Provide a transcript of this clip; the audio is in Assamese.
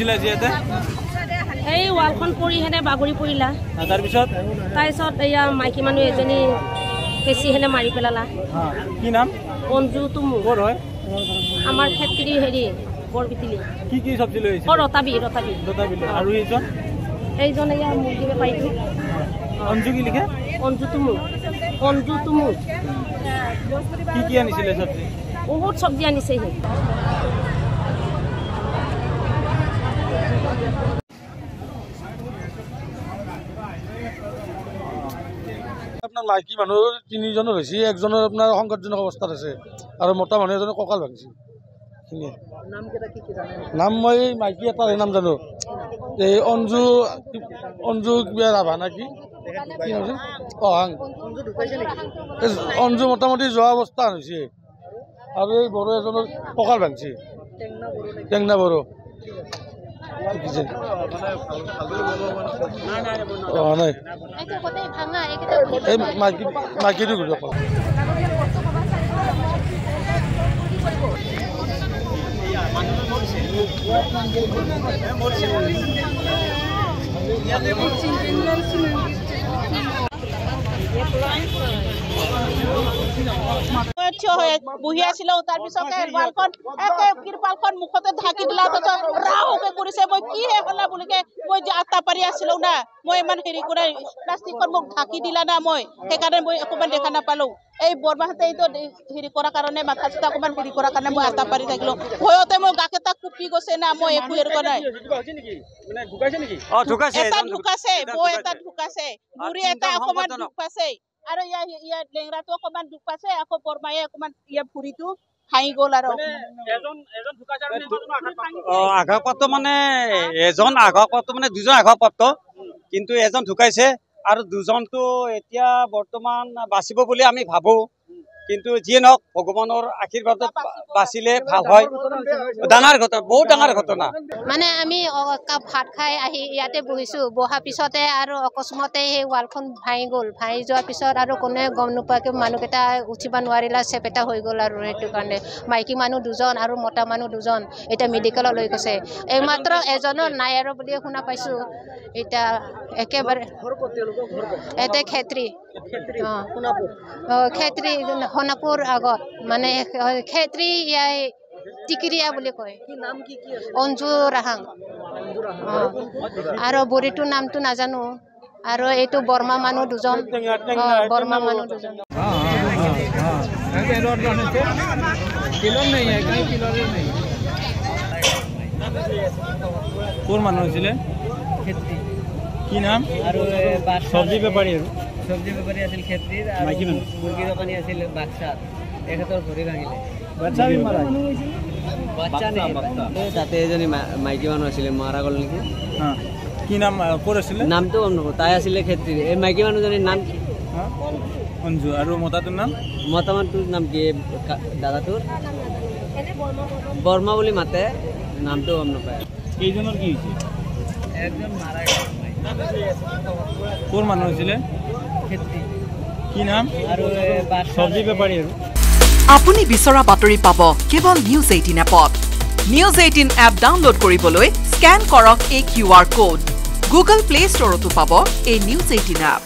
হৈছিল আজি ইয়াতে এই ৱালখন পৰি হেনে বাগৰি পৰিলা তাৰপিছত এয়া মাইকী মানুহ এজনী বেছি হেনে মাৰি পেলালা কি নাম অঞ্জু তুমু ক'ৰ হয় আমাৰ খেতিৰি হেৰি বৰবিতিলি কি চব্জি লৈ আহিছে ৰতাবি আৰু এইজন এয়া মুৰ্গী বেপাৰীটো অঞ্জু কি লিখে অঞ্জু তুমু কি আনিছিলে চব্জি বহুত চব্জি আনিছে আপনার মাইকী মানুহ 3 জনের হয়েছে একজনের আপনার সংকটজনক অবস্থাত আছে আর মোটা মানুষ এজনে কঁকাল ভাঙছে নাম মই মাইকী এটাৰ নাম জানো এই অঞ্জু কিবা ৰাভা নাকি অহাং অঞ্জু মোটামুটি যোৱা অৱস্থা হৈছে আৰু এই বড়ো এজনৰ কঁকাল ভাঙছে টেংনা বড়ো নাই এই মাইকীটো ঘূৰি বহি আছিলো তাৰ পিছতে কৃপালখন মুখতে ঢাকি দিলা ৰাহকে কৰিছে মই কি হলা বুলিকে মই যে আটা পাৰি আছিলো না মই ইমান হেৰি কৰা প্লাষ্টিকখন মোক ঢাকি দিলা না মই সেইকাৰণে মই অকমান দেখা নাপালো এই বৰমাহতে এইটো হেৰি কৰাৰ কাৰণে মাথা চিতা অকমান হেৰি কৰাৰ কাৰণে মই আটা পাৰি থাকিলো ভয়তে মই গাকেটা কুপি গৈছে না মই একো হেৰি কৰা নাই এটা ঢুকাছে বৌ এটা ঢুকাছে বুঢ়ী এটা অকমান দুখ পাইছে আৰু ইয়াৰ লেংৰাটো অকমান দুখ পাইছে আকৌ বৰমায়ে অকমান ইয়াৰ ভৰিটো হাঁহি গ'ল আৰু আঘাতপ্ৰাপ্ত মানে এজন আঘাতপ্ৰাপ্ত মানে দুজন আঘাতপ্ৰাপ্ত কিন্তু এজন ঢুকাইছে আৰু দুজনটো এতিয়া বৰ্তমান বাচিব বুলি আমি ভাবো কিন্তু যিয়ে নহওক ভগৱানৰ আশীৰ্বাদত বাচিলে ভাল হয় ডাঙৰ ঘটনা বহুত ডাঙৰ ঘটনা মানে আমি ভাত খাই আহি ইয়াতে বহিছো বহা পিছতে আৰু অকস্মাতে সেই ৱালখন ভাঙি গ'ল ভাঙি যোৱাৰ পিছত আৰু কোনে গম নোপোৱাকৈ মানুহকেইটা উঠিব নোৱাৰিলা চেপেটা হৈ গ'ল আৰু সেইটো কাৰণে মাইকী মানুহ দুজন আৰু মতা মানুহ দুজন এতিয়া মেডিকেলত লৈ গৈছে এইমাত্ৰ এজনৰ নাই আৰু বুলি শুনা পাইছো এতিয়া একেবাৰে এতে খেত্ৰী খেত্ৰী সোণাপুৰ আগত মানে খেত্ৰী টিকিৰিয়া বুলি কয় অঞ্জু ৰাহাং আৰু বুঢ়ীটোৰ নামটো নাজানো আৰু এইটো বৰ্মা মানুহ দুজন কোন মানুহ হৈছিলে কি নাম আৰু চব্জি বেপাৰী আছিল খেতিৰ আৰু মুৰ্গী দোকানী আছিল বাক্সাত এখেতৰ ভৰি ভাঙিলে তাতে এজনী মাইকী মানুহ আছিলে মাৰা গ'ল নেকি কি নাম ক'ত আছিলে নামটো গম নাপাওঁ তাই আছিলে খেতিৰ এই মাইকী মানুহজনীৰ নাম কি অঞ্জু আৰু মতাটোৰ নাম মতা মানুহটোৰ নাম কি দাদাটোৰ বৰ্মা বুলি মাতে নামটো গম নাপায় কেইজনৰ কি হৈছে একজন মাৰা কোন মানুহ হৈছিলে কি নাম আৰু চব্জি বেপাৰী আৰু আপুনি বিচৰা বাতৰি পাব কেৱল নিউজ 18 এপত নিউজ 18 এপ ডাউনলোড কৰিবলৈ স্ক্যান কৰক এই QR কোড গুগল প্লে ষ্টৰতো পাব এই নিউজ 18 এপ